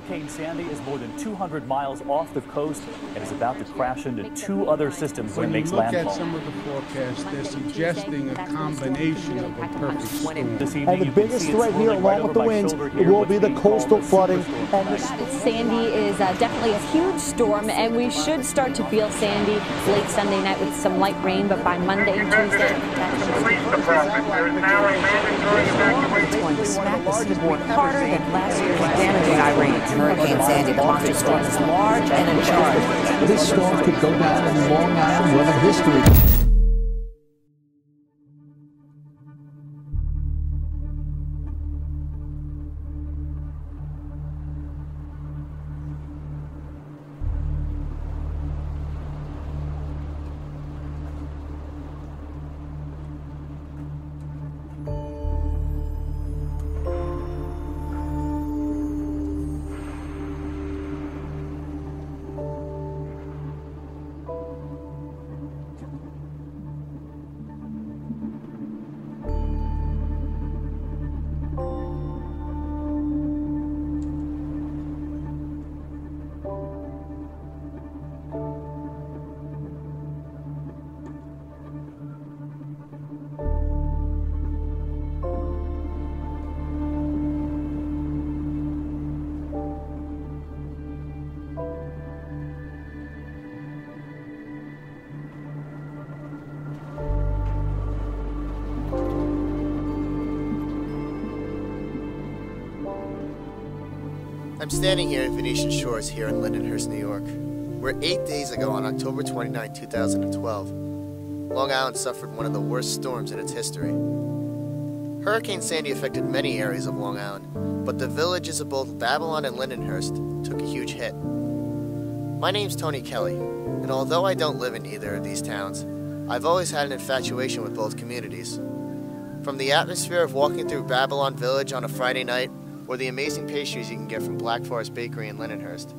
Hurricane Sandy is more than 200 miles off the coast and is about to crash into two other systems when it makes landfall. When you look at some of the forecasts, they're suggesting a combination of a perfect storm. And the biggest threat here, along with the winds, it will be the coastal flooding. And Sandy is definitely a huge storm, and we should start to feel Sandy late Sunday night with some light rain, but by Monday and Tuesday, it's going to smack the seaboard harder than last year's damaging Irene. Hurricane Sandy, the monster storm, is large and in charge. this storm could go down in Long Island weather history. I'm standing here in Venetian Shores here in Lindenhurst, New York, where 8 days ago on October 29, 2012, Long Island suffered one of the worst storms in its history. Hurricane Sandy affected many areas of Long Island, but the villages of both Babylon and Lindenhurst took a huge hit. My name's Tony Kelly, and although I don't live in either of these towns, I've always had an infatuation with both communities. From the atmosphere of walking through Babylon Village on a Friday night, or the amazing pastries you can get from Black Forest Bakery in Lindenhurst,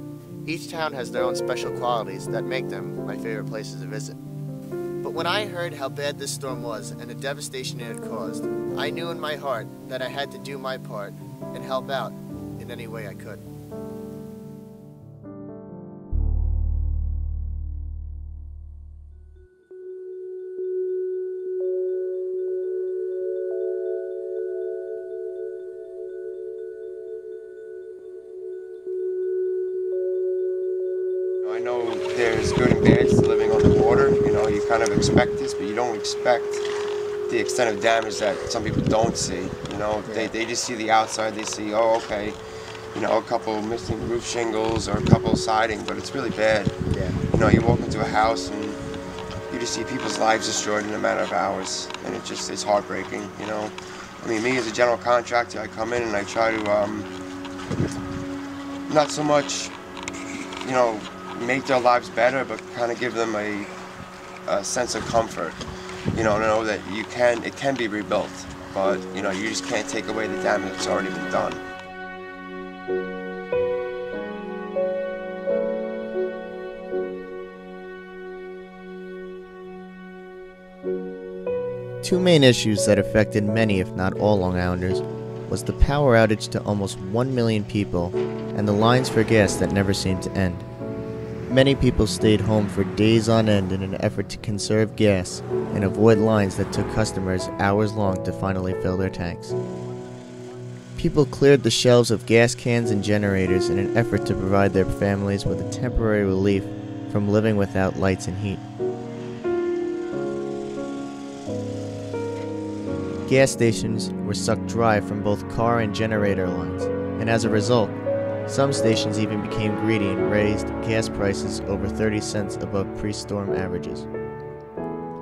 each town has their own special qualities that make them my favorite places to visit. But when I heard how bad this storm was and the devastation it had caused, I knew in my heart that I had to do my part and help out in any way I could. I know there's good and bad to living on the water. You know, you kind of expect this, but you don't expect the extent of damage that some people don't see. You know, they just see the outside. They see, oh, okay, you know, a couple missing roof shingles or a couple siding, but it's really bad. Yeah. You know, you walk into a house and you just see people's lives destroyed in a matter of hours, and it's heartbreaking. You know, I mean, me as a general contractor, I come in and I try to not so much, you know, make their lives better, but kind of give them a sense of comfort. You know that it can be rebuilt, but you know, you just can't take away the damage that's already been done. Two main issues that affected many, if not all, Long Islanders was the power outage to almost 1 million people and the lines for gas that never seemed to end. Many people stayed home for days on end in an effort to conserve gas and avoid lines that took customers hours long to finally fill their tanks. People cleared the shelves of gas cans and generators in an effort to provide their families with a temporary relief from living without lights and heat. Gas stations were sucked dry from both car and generator lines, and as a result, some stations even became greedy and raised gas prices over 30 cents above pre-storm averages.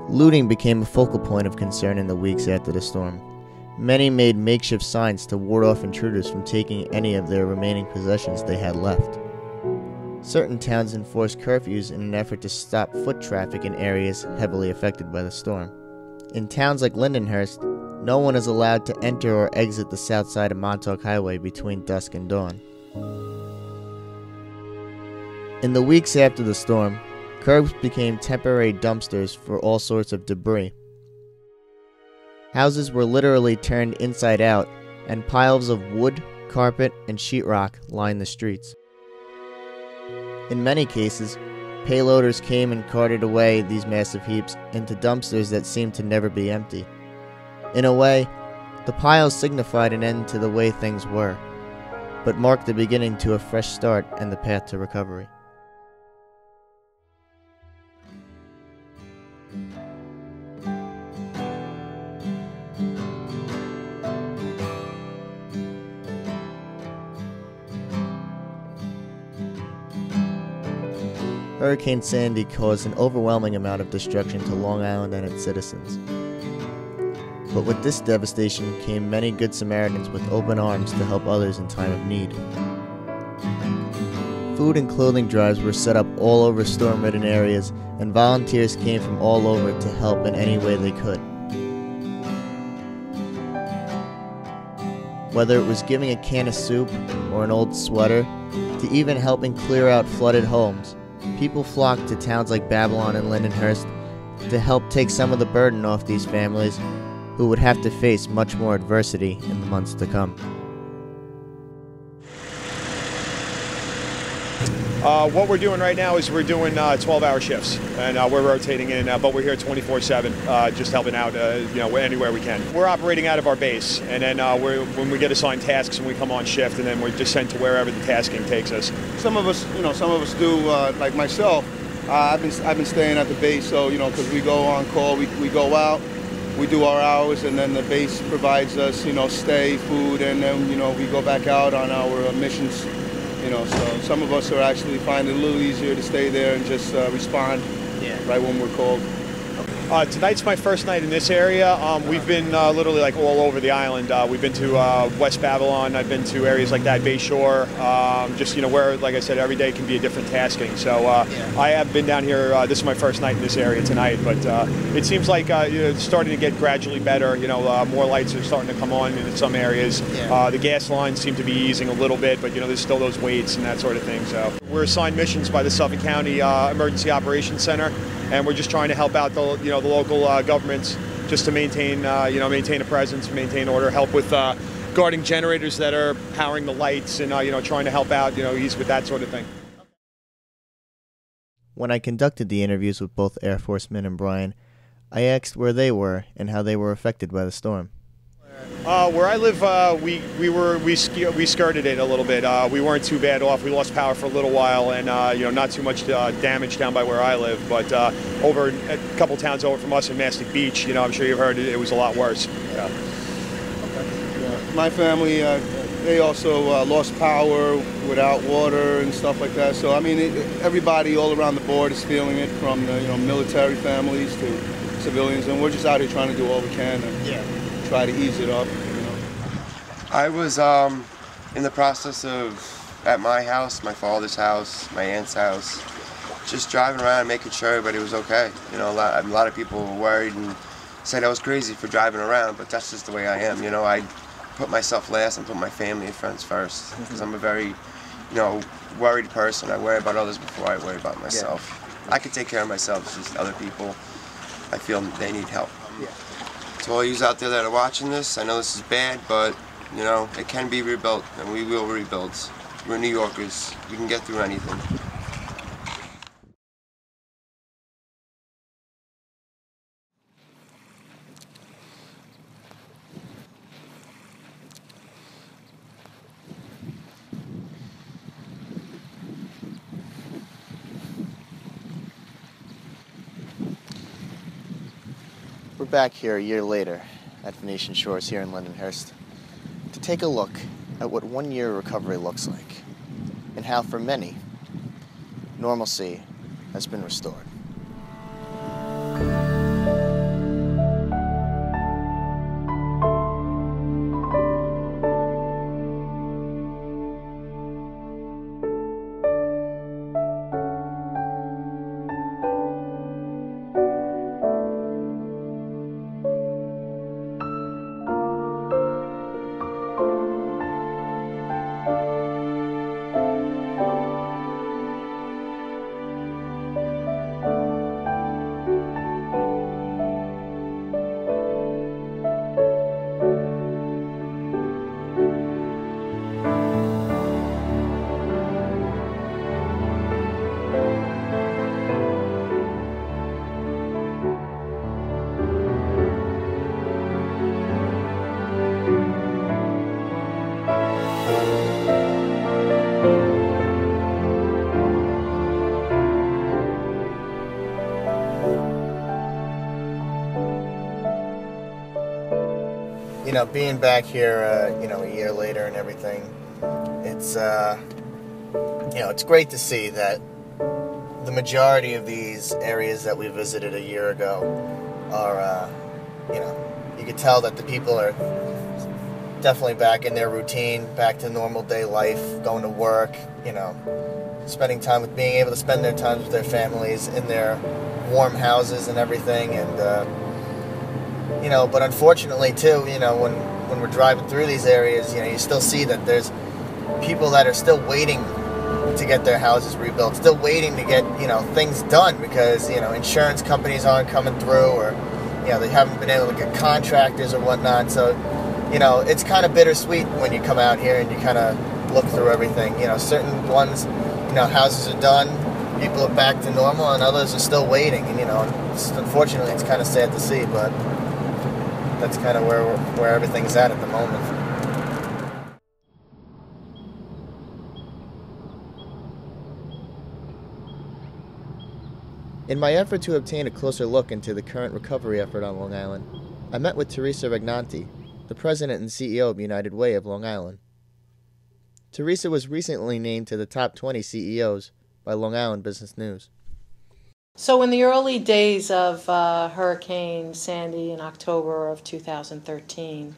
Looting became a focal point of concern in the weeks after the storm. Many made makeshift signs to ward off intruders from taking any of their remaining possessions they had left. Certain towns enforced curfews in an effort to stop foot traffic in areas heavily affected by the storm. In towns like Lindenhurst, no one is allowed to enter or exit the south side of Montauk Highway between dusk and dawn. In the weeks after the storm, curbs became temporary dumpsters for all sorts of debris. Houses were literally turned inside out, and piles of wood, carpet and sheetrock lined the streets. In many cases, payloaders came and carted away these massive heaps into dumpsters that seemed to never be empty. In a way, the piles signified an end to the way things were, but marked the beginning to a fresh start and the path to recovery. Hurricane Sandy caused an overwhelming amount of destruction to Long Island and its citizens. But with this devastation came many good Samaritans with open arms to help others in time of need. Food and clothing drives were set up all over storm-ridden areas, and volunteers came from all over to help in any way they could. Whether it was giving a can of soup or an old sweater, to even helping clear out flooded homes, people flocked to towns like Babylon and Lindenhurst to help take some of the burden off these families who would have to face much more adversity in the months to come. What we're doing right now is we're doing 12-hour shifts, and we're rotating in, but we're here 24/7, just helping out, anywhere we can. We're operating out of our base, and then when we get assigned tasks, when we come on shift, and then we're just sent to wherever the tasking takes us. Some of us do, like myself. I've been staying at the base, so because we go on call, we go out, we do our hours, and then the base provides us, stay, food, and then we go back out on our missions. So some of us are actually finding it a little easier to stay there and just respond right when we're called. Tonight's my first night in this area. We've been literally like all over the island. We've been to West Babylon. I've been to areas like that, Bay Shore. Just where, like I said, every day can be a different tasking. So I have been down here. This is my first night in this area tonight, but it seems like it's starting to get gradually better. More lights are starting to come on in some areas. The gas lines seem to be easing a little bit, but there's still those waits and that sort of thing. So we're assigned missions by the Suffolk County Emergency Operations Center, and we're just trying to help out the local governments just to maintain maintain a presence, maintain order, help with guarding generators that are powering the lights, and trying to help out ease with that sort of thing. When I conducted the interviews with both Air Forceman and Brian, I asked where they were and how they were affected by the storm. Where I live, we skirted it a little bit. We weren't too bad off. We lost power for a little while, and not too much damage down by where I live. But over a couple towns over from us in Mastic Beach, I'm sure you've heard it was a lot worse. Yeah. My family, they also lost power without water and stuff like that. So I mean, everybody all around the board is feeling it, from the military families to civilians, and we're just out here trying to do all we can and try to ease it up. I was in the process of, at my house, my father's house, my aunt's house, just driving around making sure everybody was okay. A lot of people were worried and said I was crazy for driving around, but that's just the way I am. I put myself last and put my family and friends first, because I'm a very, worried person. I worry about others before I worry about myself. I can take care of myself, it's just other people, I feel they need help. To all you out there that are watching this, I know this is bad, but it can be rebuilt, and we will rebuild. We're New Yorkers. We can get through anything. We're back here a year later at Venetian Shores here in Lindenhurst to take a look at what 1 year recovery looks like, and how for many, normalcy has been restored. You know, being back here, you know, a year later and everything, it's, you know, it's great to see that the majority of these areas that we visited a year ago are, you know, you can tell that the people are definitely back in their routine, back to normal day life, going to work, you know, spending time with, being able to spend their time with their families in their warm houses and everything. And, you know, but unfortunately too, you know, when we're driving through these areas, you know, you still see that there's people that are still waiting to get their houses rebuilt, still waiting to get, you know, things done because, you know, insurance companies aren't coming through, or, you know, they haven't been able to get contractors or whatnot. So, you know, it's kind of bittersweet when you come out here and you kind of look through everything. You know, certain ones, you know, houses are done, people are back to normal, and others are still waiting. And, you know, unfortunately, it's kind of sad to see, but that's kind of where everything's at the moment. In my effort to obtain a closer look into the current recovery effort on Long Island, I met with Teresa Ragnanti, the president and CEO of United Way of Long Island. Teresa was recently named to the top 20 CEOs by Long Island Business News. So in the early days of Hurricane Sandy in October of 2013,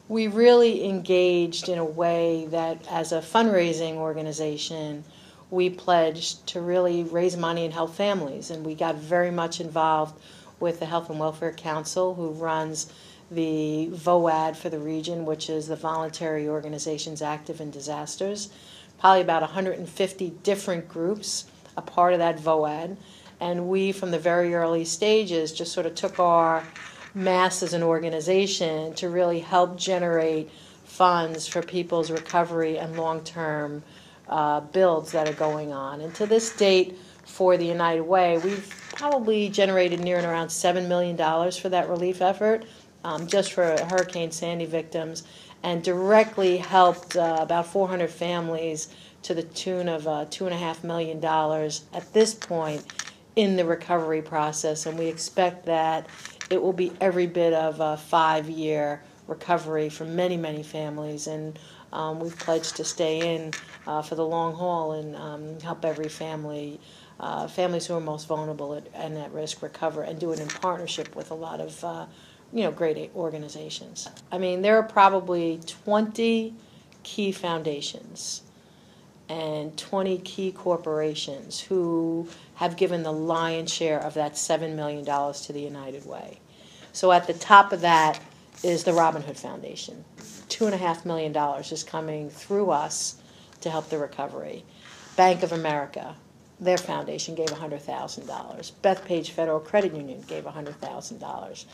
we really engaged in a way that as a fundraising organization, we pledged to really raise money and help families. And we got very much involved with the Health and Welfare Council, who runs the VOAD for the region, which is the Voluntary Organizations Active in Disasters. Probably about 150 different groups, a part of that VOAD. And we, from the very early stages, just sort of took our mass as an organization to really help generate funds for people's recovery and long-term builds that are going on. And to this date, for the United Way, we've probably generated near and around $7 million for that relief effort, just for Hurricane Sandy victims, and directly helped about 400 families to the tune of $2.5 million at this point in the recovery process. And we expect that it will be every bit of a 5-year recovery for many, many families. And we've pledged to stay in for the long haul and help every family, families who are most vulnerable and at risk, recover, and do it in partnership with a lot of you know, great organizations. I mean, there are probably 20 key foundations and 20 key corporations who have given the lion's share of that $7 million to the United Way. So at the top of that is the Robin Hood Foundation. $2.5 million is coming through us to help the recovery. Bank of America, their foundation gave $100,000. Bethpage Federal Credit Union gave $100,000.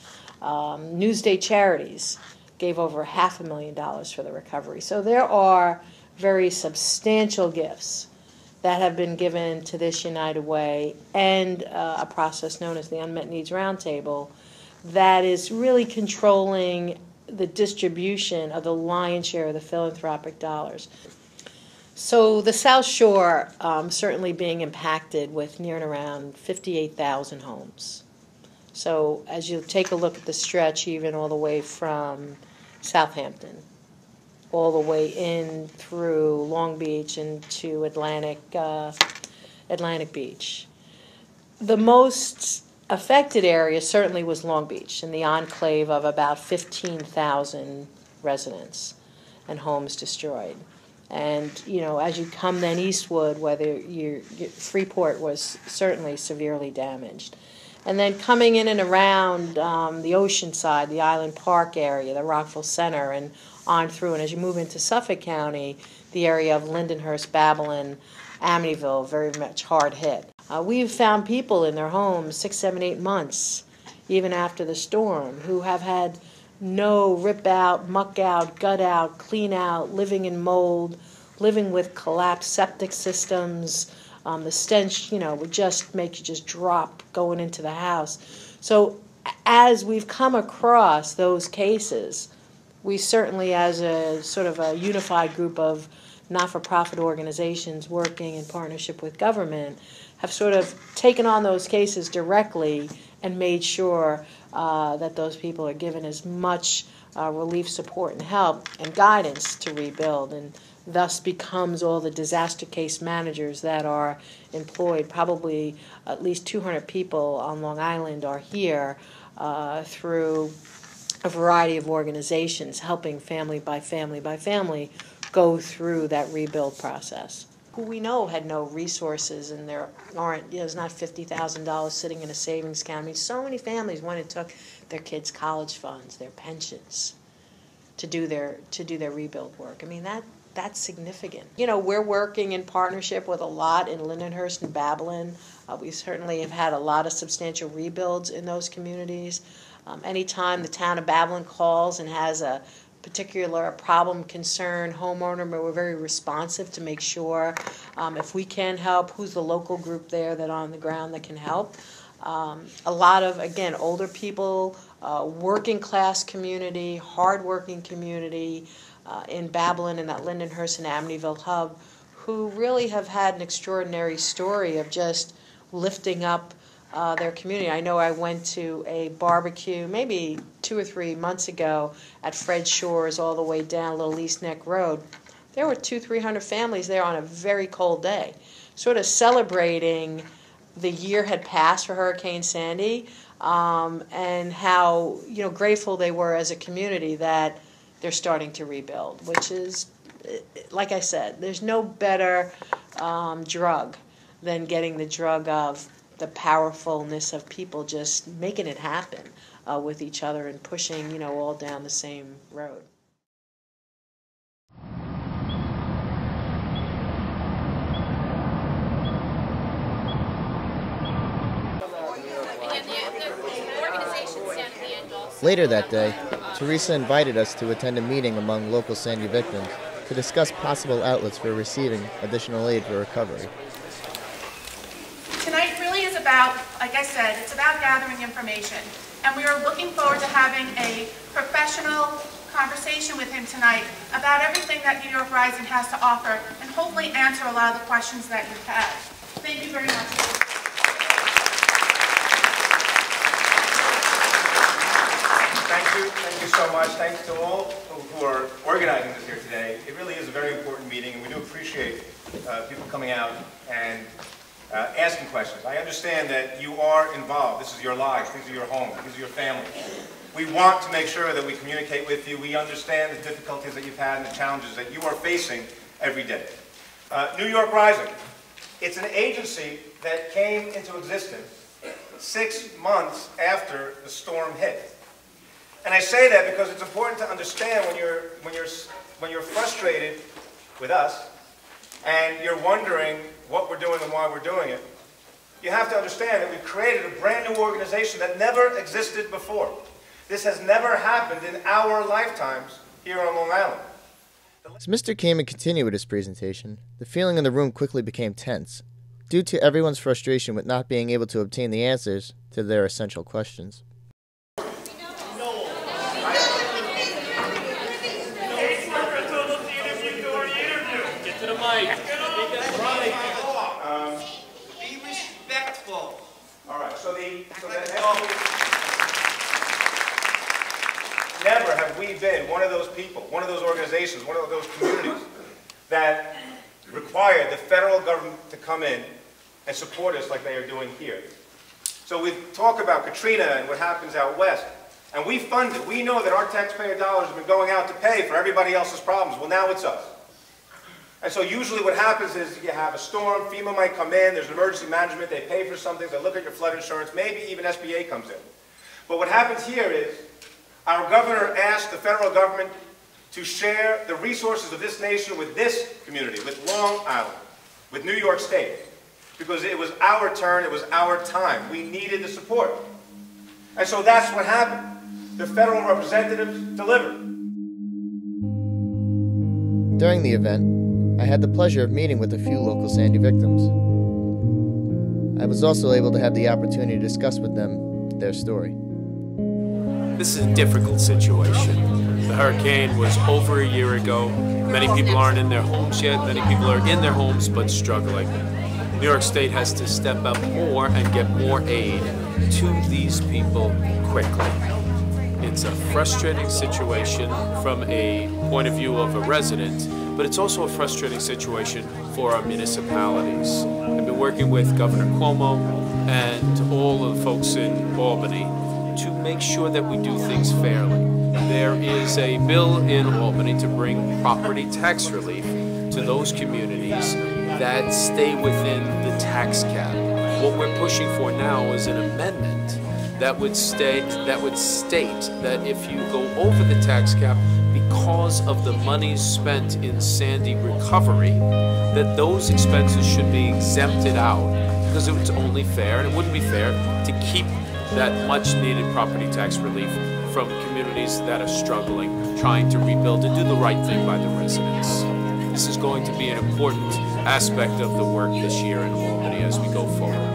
Newsday Charities gave over $500,000 for the recovery. So there are very substantial gifts that have been given to this United Way, and a process known as the Unmet Needs Roundtable that is really controlling the distribution of the lion's share of the philanthropic dollars. So the South Shore certainly being impacted with near and around 58,000 homes. So as you take a look at the stretch, even all the way from Southampton, all the way in through Long Beach into Atlantic Beach. The most affected area certainly was Long Beach, in the enclave of about 15,000 residents and homes destroyed. And, you know, as you come then eastward, whether Freeport was certainly severely damaged. And then coming in and around the ocean side, the Island Park area, the Rockville Center, and on through. And as you move into Suffolk County, the area of Lindenhurst, Babylon, Amityville, very much hard hit. We've found people in their homes 6, 7, 8 months, even after the storm, who have had no rip out, muck out, gut out, clean out, living in mold, living with collapsed septic systems. The stench, you know, would just make you just drop going into the house. So as we've come across those cases, we certainly, as a sort of a unified group of not-for-profit organizations working in partnership with government, have sort of taken on those cases directly and made sure that those people are given as much relief, support, and help and guidance to rebuild, and thus becomes all the disaster case managers that are employed. Probably at least 200 people on Long Island are here through a variety of organizations helping family by family by family go through that rebuild process. Who we know had no resources, and there aren't, there's not $50,000 sitting in a savings account. I mean, so many families went and took their kids' college funds, their pensions, to do their rebuild work. I mean, that's significant. You know, we're working in partnership with a lot in Lindenhurst and Babylon. We certainly have had a lot of substantial rebuilds in those communities. Anytime the town of Babylon calls and has a particular problem, concern, homeowner, but we're very responsive to make sure if we can help, who's the local group there that on the ground that can help. A lot of, again, older people, working class community, hardworking community in Babylon and that Lindenhurst and Amityville hub, who really have had an extraordinary story of just lifting up their community. I know I went to a barbecue maybe 2 or 3 months ago at Fred Shore's all the way down Little East Neck Road. There were 200-300 families there on a very cold day, sort of celebrating the year had passed for Hurricane Sandy, and how, you know, grateful they were as a community that they're starting to rebuild, which is, like I said, there's no better drug than getting the drug of the powerfulness of people just making it happen with each other and pushing, you know, all down the same road. Later that day, Teresa invited us to attend a meeting among local Sandy victims to discuss possible outlets for receiving additional aid for recovery. Tonight really is about, like I said, it's about gathering information. And we are looking forward to having a professional conversation with him tonight about everything that New York Rising has to offer, and hopefully answer a lot of the questions that you've had. Thank you very much. Thank you so much. Thanks to all who are organizing this here today. It really is a very important meeting, and we do appreciate people coming out and asking questions. I understand that you are involved. This is your lives. These are your homes. These are your families. We want to make sure that we communicate with you. We understand the difficulties that you've had and the challenges that you are facing every day. New York Rising. It's an agency that came into existence 6 months after the storm hit. And I say that because it's important to understand when you're frustrated with us and you're wondering what we're doing and why we're doing it. You have to understand that we've created a brand new organization that never existed before. This has never happened in our lifetimes here on Long Island. As Mr. Kamen continued with his presentation, the feeling in the room quickly became tense, due to everyone's frustration with not being able to obtain the answers to their essential questions. Be respectful. All right, never have we been one of those people, one of those organizations, one of those communities that required the federal government to come in and support us like they are doing here. So we talk about Katrina and what happens out west, and we fund it. We know that our taxpayer dollars have been going out to pay for everybody else's problems. Well, now it's us. And so usually what happens is you have a storm, FEMA might come in, there's emergency management, they pay for something, they look at your flood insurance, maybe even SBA comes in. But what happens here is our governor asked the federal government to share the resources of this nation with this community, with Long Island, with New York State, because it was our turn, it was our time. We needed the support. And so that's what happened. The federal representatives delivered. During the event, I had the pleasure of meeting with a few local Sandy victims. I was also able to have the opportunity to discuss with them their story. This is a difficult situation. The hurricane was over a year ago. Many people aren't in their homes yet. Many people are in their homes but struggling. New York State has to step up more and get more aid. to these people quickly. It's a frustrating situation from a point of view of a resident, but it's also a frustrating situation for our municipalities. I've been working with Governor Cuomo and all of the folks in Albany to make sure that we do things fairly. There is a bill in Albany to bring property tax relief to those communities that stay within the tax cap. What we're pushing for now is an amendment that would state that if you go over the tax cap because of the money spent in Sandy recovery, that those expenses should be exempted out, because it's only fair, and it wouldn't be fair to keep that much needed property tax relief from communities that are struggling, trying to rebuild and do the right thing by the residents. This is going to be an important aspect of the work this year in Albany as we go forward.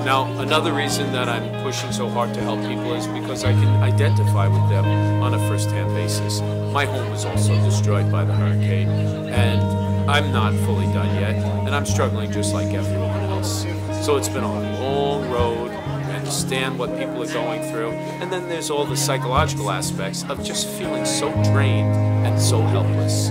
Now, another reason that I'm pushing so hard to help people is because I can identify with them on a first-hand basis. My home was also destroyed by the hurricane, and I'm not fully done yet, and I'm struggling just like everyone else. So it's been a long road. I understand what people are going through, and then there's all the psychological aspects of just feeling so drained and so helpless.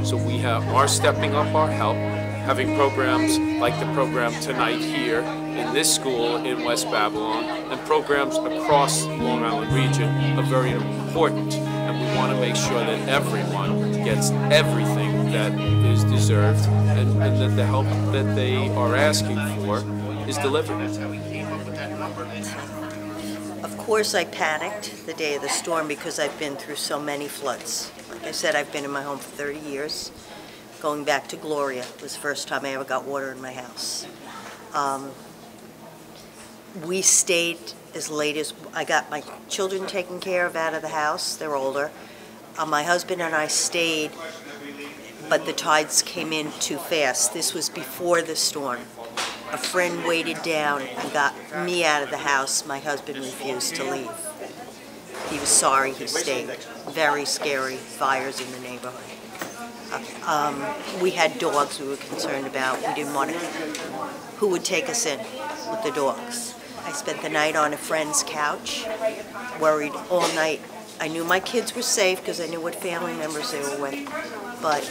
So we are stepping up our help, having programs like the program tonight here in this school in West Babylon, and programs across the Long Island region are very important, and we want to make sure that everyone gets everything that is deserved, and that the help that they are asking for is delivered. Of course I panicked the day of the storm because I've been through so many floods. Like I said, I've been in my home for 30 years. Going back to Gloria was the first time I ever got water in my house. We stayed as late as I got my children taken care of out of the house. They're older. My husband and I stayed, but the tides came in too fast. This was before the storm. A friend waited down and got me out of the house. My husband refused to leave. He was sorry he stayed. Very scary fires in the neighborhood. We had dogs we were concerned about. We didn't want to. Who would take us in with the dogs? I spent the night on a friend's couch, worried all night. I knew my kids were safe because I knew what family members they were with, but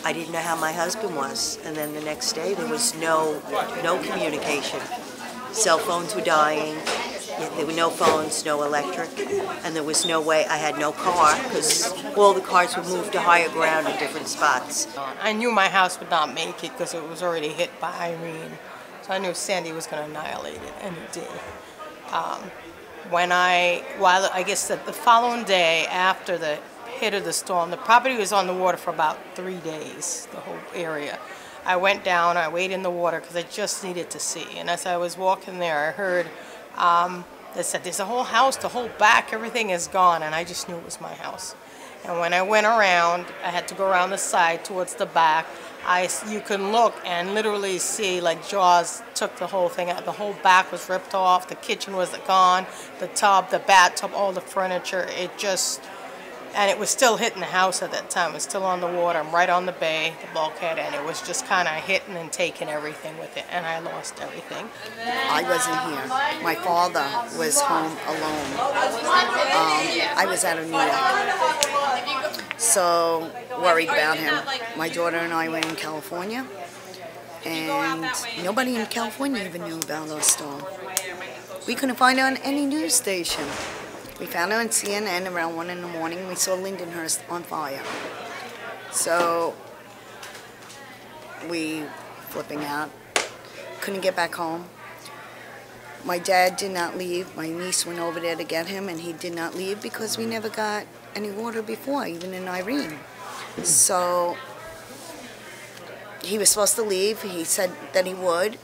I didn't know how my husband was. And then the next day there was no communication. Cell phones were dying. There were no phones, no electric, and there was no way. I had no car because all the cars were moved to higher ground in different spots. I knew my house would not make it because it was already hit by Irene. So I knew Sandy was going to annihilate it, and it did. I guess the following day after the hit of the storm, the property was on the water for about 3 days, the whole area. I went down, I waded in the water because I just needed to see. And as I was walking there, I heard they said, there's a whole house, the whole back, everything is gone, and I just knew it was my house. And when I went around, I had to go around the side towards the back. You can look and literally see like jaws took the whole thing out. The whole back was ripped off, the kitchen was gone, the tub, the bathtub, all the furniture, and it was still hitting the house at that time. It was still on the water. I'm right on the bay, the bulkhead, and it was just kind of hitting and taking everything with it, and I lost everything. I wasn't here. My father was home alone. I was out of New York, so worried about him. My daughter and I were in California, and nobody in California even knew about our storm. We couldn't find it on any news station. We found it on CNN around 1 in the morning. We saw Lindenhurst on fire. So we flipping out. Couldn't get back home. My dad did not leave. My niece went over there to get him, and he did not leave because we never got any water before, even in Irene. So he was supposed to leave. He said that he would,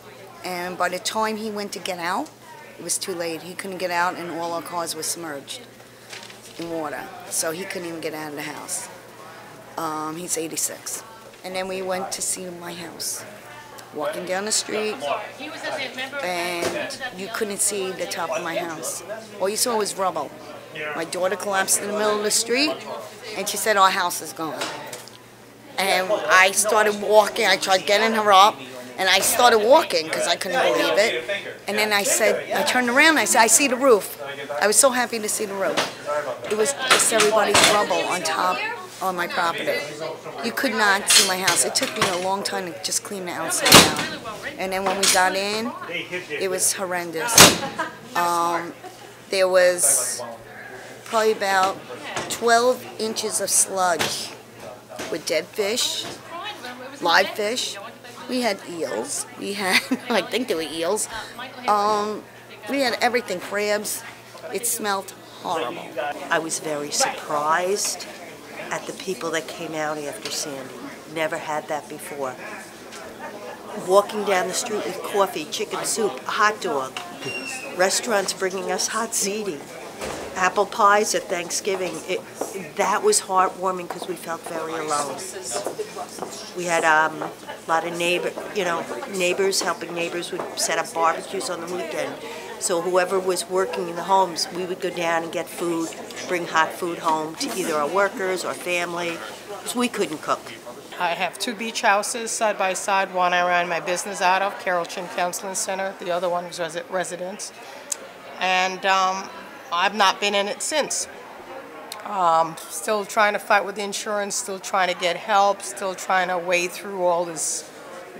and by the time he went to get out, it was too late. He couldn't get out, and all our cars were submerged in water. So he couldn't even get out of the house. He's 86. And then we went to see my house. Walking down the street, and you couldn't see the top of my house. All you saw was rubble. My daughter collapsed in the middle of the street, and she said, our house is gone. And I started walking. I tried getting her up, And I started walking because I couldn't believe it. And then I turned around and I said, I see the roof. I was so happy to see the roof. It was just everybody's rubble on top of my property. You could not see my house. It took me a long time to just clean the outside out. And then when we got in, it was horrendous. There was probably about 12 inches of sludge with dead fish, live fish. We had eels. We had, I think they were eels. We had everything, crabs. It smelled horrible. I was very surprised at the people that came out after Sandy. Never had that before. Walking down the street with coffee, chicken soup, a hot dog. Restaurants bringing us hot ziti. Apple pies at Thanksgiving. That was heartwarming because we felt very alone. We had a lot of neighbors helping neighbors would set up barbecues on the weekend. So whoever was working in the homes, we would go down and get food, bring hot food home to either our workers or family, because we couldn't cook. I have 2 beach houses side by side. One I ran my business out of, Carrollton Counseling Center. The other one was residence. And I've not been in it since. Still trying to fight with the insurance, still trying to get help, still trying to wade through all this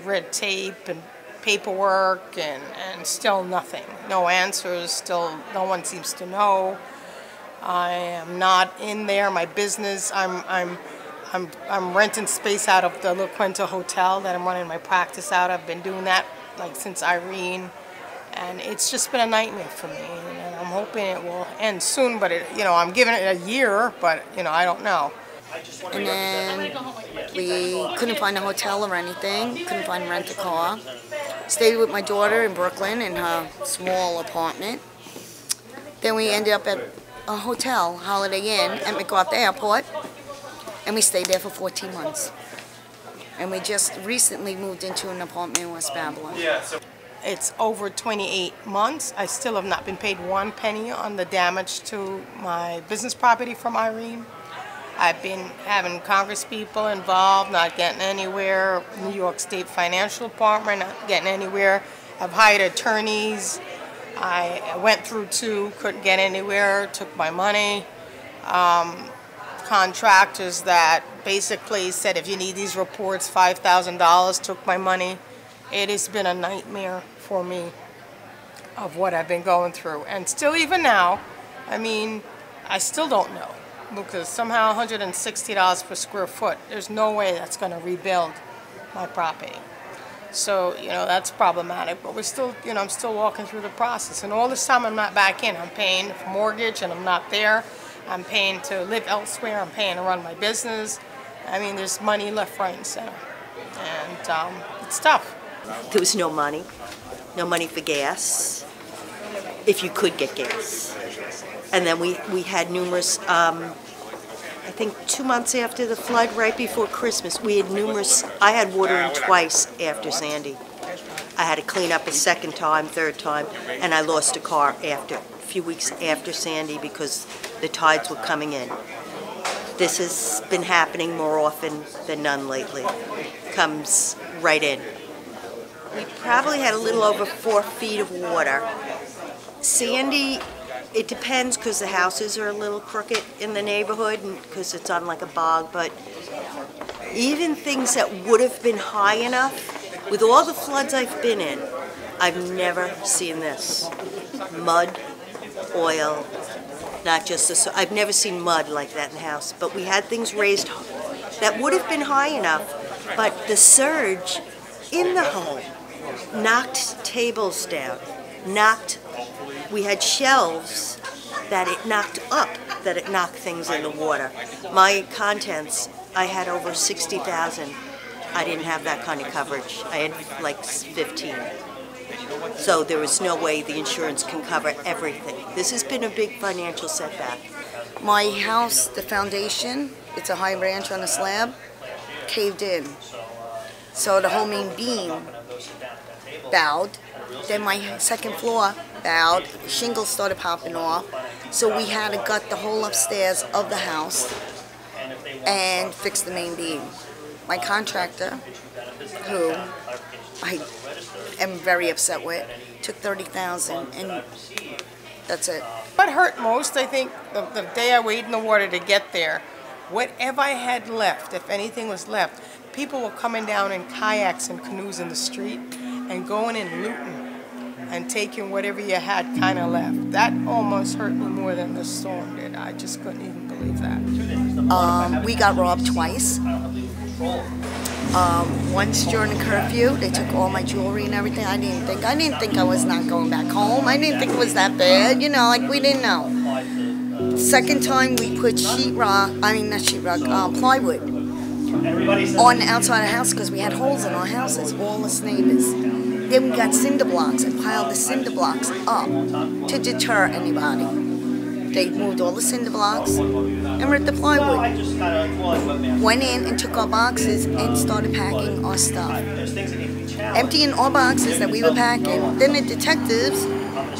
red tape and paperwork, and still nothing. No answers, still no one seems to know. I am not in there. My business, I'm renting space out of the La Quinta Hotel that I'm running my practice out of. I've been doing that like since Irene, and it's just been a nightmare for me. And I'm hoping it will end soon, but I'm giving it a year, but I don't know. And then we couldn't find a hotel or anything, couldn't find a rental car. Stayed with my daughter in Brooklyn in her small apartment. Then we ended up at a hotel, Holiday Inn, at MacArthur Airport, and we stayed there for 14 months. And we just recently moved into an apartment in West Babylon. It's over 28 months. I still have not been paid 1 penny on the damage to my business property from Irene. I've been having Congress people involved, not getting anywhere. New York State Financial Department, not getting anywhere. I've hired attorneys. I went through 2, couldn't get anywhere, took my money. Contractors that basically said, if you need these reports, $5,000, took my money. It has been a nightmare for me of what I've been going through. And still, even now, I still don't know. Because somehow $160 per square foot, there's no way that's going to rebuild my property. So, that's problematic. But we're still, I'm still walking through the process. And all this time I'm not back in. I'm paying for mortgage and I'm not there. I'm paying to live elsewhere. I'm paying to run my business. There's money left, right, and center. And it's tough. There was no money for gas, if you could get gas. And then we had numerous, I think 2 months after the flood, right before Christmas, we had numerous, I had water in twice after Sandy. I had to clean up a second time, third time, and I lost a car a few weeks after Sandy because the tides were coming in. This has been happening more often than none lately. Comes right in. We probably had a little over 4 feet of water. Sandy, it depends because the houses are a little crooked in the neighborhood and because it's on like a bog, but even things that would have been high enough, with all the floods I've been in, I've never seen this. Mud, oil, not just I've never seen mud like that in the house, but we had things raised that would have been high enough, but the surge in the home knocked tables down, we had shelves that it knocked up, that it knocked things in the water. My contents, I had over 60,000. I didn't have that kind of coverage. I had like 15. So there was no way the insurance can cover everything. This has been a big financial setback. My house, the foundation, it's a high ranch on a slab, caved in. So the whole main beam bowed. Then my second floor bowed. Shingles started popping off. So we had to gut the whole upstairs of the house and fix the main beam. My contractor, who I am very upset with. Took $30,000 and that's it. What hurt most, I think, the day I waited in the water to get there, whatever I had left, if anything was left, people were coming down in kayaks and canoes in the street and going and looting and taking whatever you had kind of left. That almost hurt me more than the storm did. I just couldn't even believe that. We got robbed twice. Once during the curfew, they took all my jewelry and everything. I didn't think I was not going back home. I didn't think it was that bad, you know, like we didn't know. Second time we put plywood on the outside of the house because we had holes in our houses, all us neighbors. Then we got cinder blocks and piled the cinder blocks up to deter anybody. They moved all the cinder blocks and ripped the plywood. Went in and took our boxes and started packing our stuff. Emptying all boxes that we were packing. Then the detectives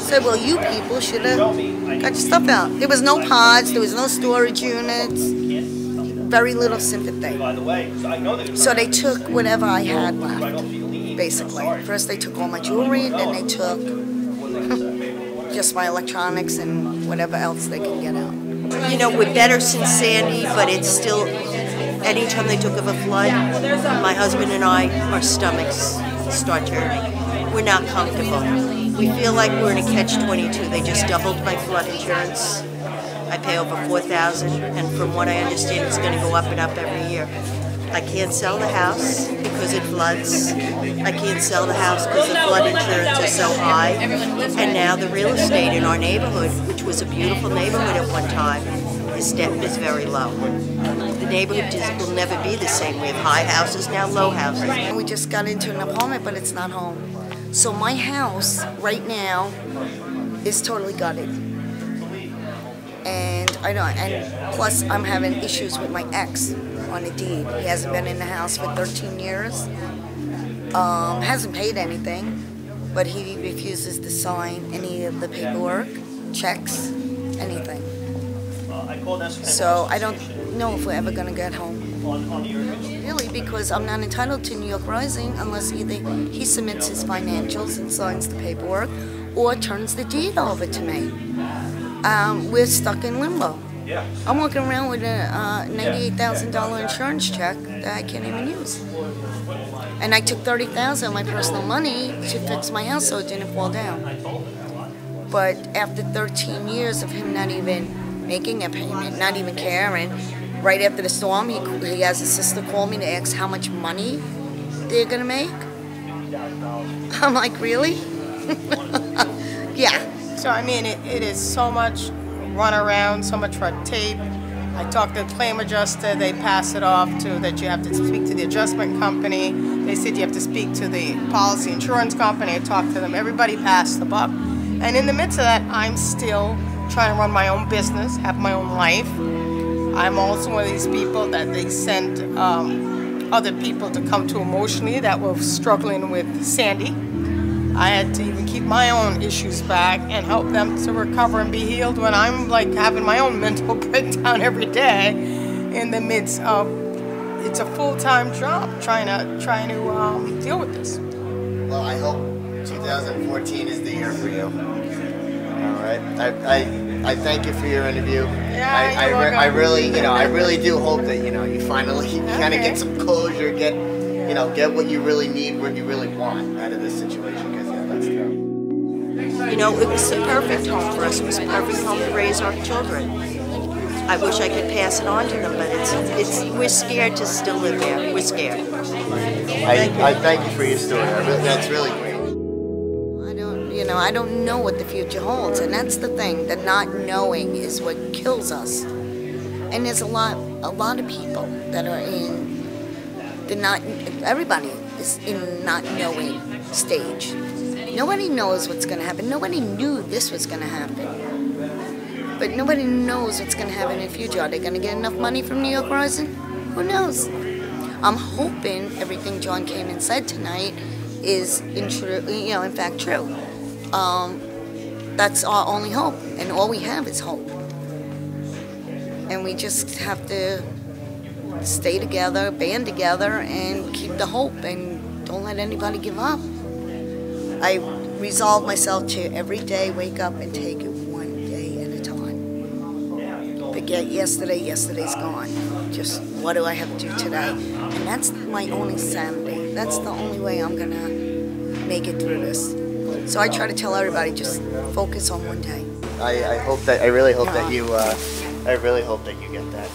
said, well, you people should have got your stuff out. There was no pods, there was no storage units, very little sympathy. So they took whatever I had left, basically. First they took all my jewelry, then they took just my electronics and whatever else they could get out. You know, we're better since Sandy, but it's still, anytime they took of a flood, my husband and I, our stomachs start turning. We're not comfortable. We feel like we're in a catch-22. They just doubled my flood insurance. I pay over $4,000, and from what I understand, it's going to go up and up every year. I can't sell the house because it floods. I can't sell the house because the flood insurance is so high. And now the real estate in our neighborhood, which was a beautiful neighborhood at one time, is very low. The neighborhood will never be the same. We have high houses now, low houses. And we just got into an apartment, but it's not home. So my house right now is totally gutted. And I know, and plus I'm having issues with my ex on a deed. He hasn't been in the house for 13 years. Hasn't paid anything, but he refuses to sign any of the paperwork, checks, anything. So I don't know if we're ever going to get home. Really, because I'm not entitled to New York Rising unless either he submits his financials and signs the paperwork or turns the deed over to me. We're stuck in limbo. I'm walking around with a $98,000 insurance check that I can't even use. And I took $30,000 of my personal money to fix my house so it didn't fall down. But after 13 years of him not even making a payment, not even caring, right after the storm, he has his sister call me to ask how much money they're gonna make. I'm like, really? Yeah. So I mean, it is so much run around, so much red tape. I talked to the claim adjuster, they pass it off to that you have to speak to the adjustment company. They said you have to speak to the policy insurance company. I talked to them, everybody passed the buck. And in the midst of that, I'm still trying to run my own business, have my own life. I'm also one of these people that they send other people to come to emotionally that were struggling with Sandy. I had to even keep my own issues back and help them to recover and be healed when I'm like having my own mental breakdown every day in the midst of, it's a full-time job trying to deal with this. Well, I hope 2014 is the year for you. All right. I thank you for your interview. Yeah, I really do hope that you finally kind of get some closure, get what you really need, what you really want out of this situation. You know, it was the perfect home for us. It was a perfect home to raise our children. I wish I could pass it on to them, but we're scared to still live there. We're scared. I thank you for your story. That's really great. I don't know what the future holds, and that's the thing. The not knowing is what kills us. And there's a lot of people that are in the not. Everybody is in not knowing stage. Nobody knows what's going to happen. Nobody knew this was going to happen. But nobody knows what's going to happen in the future. Are they going to get enough money from New York Rising? Who knows? I'm hoping everything John came and said tonight is in fact true. That's our only hope, and all we have is hope. And we just have to stay together, band together, and keep the hope and don't let anybody give up. I resolve myself to every day wake up and take it one day at a time. Forget yesterday, yesterday's gone. Just what do I have to do today? And that's my only sanity. That's the only way I'm gonna make it through this. So I try to tell everybody, just focus on one day. I really hope that you get that.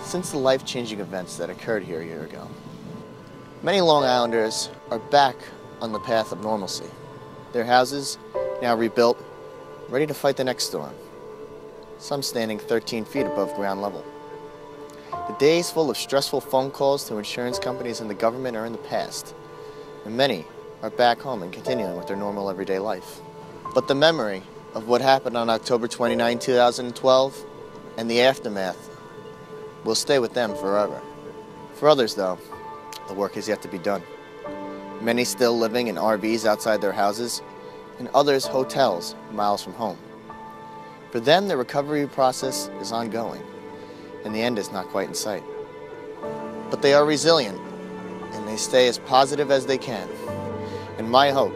Since the life-changing events that occurred here a year ago, many Long Islanders are back on the path of normalcy. Their houses now rebuilt, ready to fight the next storm. Some standing 13 feet above ground level. The days full of stressful phone calls to insurance companies and the government are in the past, and many are back home and continuing with their normal everyday life. But the memory of what happened on October 29, 2012, and the aftermath will stay with them forever. For others, though, the work is yet to be done. Many still living in RVs outside their houses, and others hotels miles from home. For them, the recovery process is ongoing, and the end is not quite in sight. But they are resilient, and they stay as positive as they can. And my hope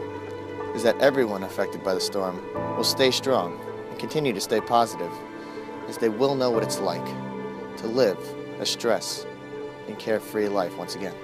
is that everyone affected by the storm will stay strong and continue to stay positive, as they will know what it's like to live a stress and carefree life once again.